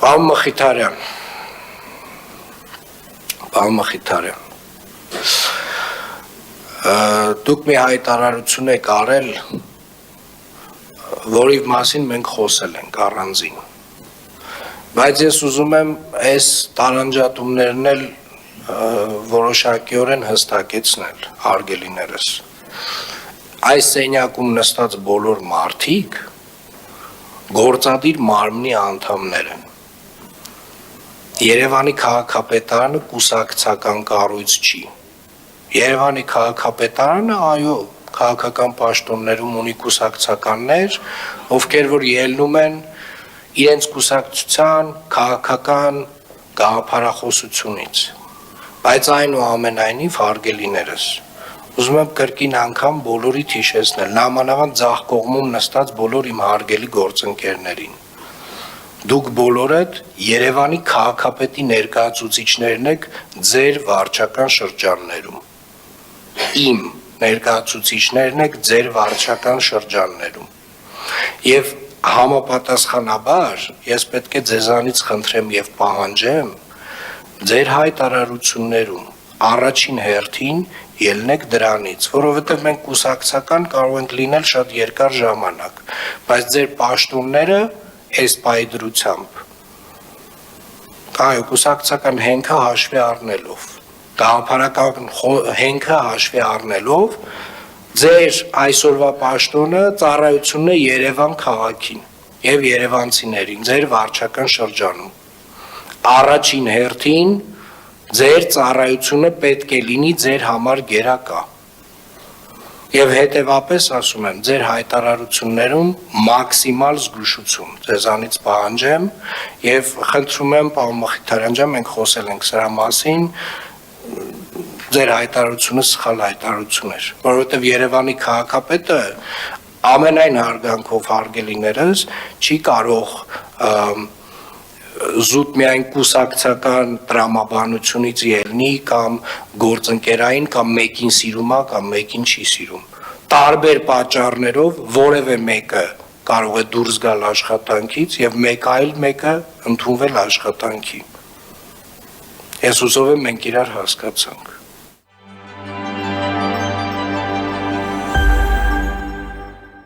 Պարոն Մխիթարյան, դուք մի հայտարարություն եք արել, որի մասին մենք խոսել ենք առանձին, բայց ես ուզում եմ այս տարանջատումներն էլ որոշակիորեն հստակեցնել, հարգելիներս, այս սենյակում նստած բոլոր մարդիկ գործադիր մարմնի անդամներ են, Երևանի քաղաքապետարանը կուսակցական կառույց չի, Երևանի քաղաքապետարանը, այո, քաղաքական պաշտոններում ունի կուսակցականներ, ովքեր որ ելնում են իրենց կուսակցության քաղաքական գաղափարախոսությունից, բայց այնուամենայնիվ հարգելիներս, ուզում եմ կրկին անգամ բոլորիդ հիշեցնել, նամանավանդ ձախ կողմում նստած բոլոր իմ հարգելի գործընկերներին, դուք բոլորդ Երևանի քաղաքապետի ներկայացուցիչներն եք ձեր վարչական շրջաններում, իմ ներկայացուցիչներն եք ձեր վարչական շրջաններում, և համապատասխանաբար ես պետք է ձեզանից խնդրեմ և պահանջեմ ձեր հայտարարություններում առաջին հերթին ելնեք դրանից, որովհետև մենք կուսակցական կարող ենք լինել շատ երկար ժամանակ, բայց ձեր պաշտոնները այս պայդրությամբ, այո, կուսակցական հենքը հաշվի առնելով, գաղափարական հենքը հաշվի առնելով, ձեր այսօրվա պաշտոնը ծառայությունն է Երևան քաղաքին և երևանցիներին, ձեր վարչական շրջանում, առաջին հերթին ձեր ծառայությունը պետք է լինի ձեր համար գերակա, և հետևապես ասում եմ, ձեր հայտարարություններում մաքսիմալ զգուշություն ձեզանից պահանջեմ և խնդրում եմ, պարոն Մխիթարյան ջան, մենք խոսել ենք սրա մասին, ձեր հայտարարությունը սխալ հայտարարություն էր, որովհետև Երևանի քաղաքապետը ամենայն հարգանքով հարգելիներս չի կարող զուտ միայն կուսակցական տրամաբանությունից ելնի կամ գործընկերային կամ մեկին սիրում է կամ մեկին չի սիրում, տարբեր պատճառներով որևէ մեկը կարող է դուրս գալ աշխատանքից և մեկ այլ մեկը ընդունվել աշխատանքի, ես հուսով եմ մենք իրար հասկացանք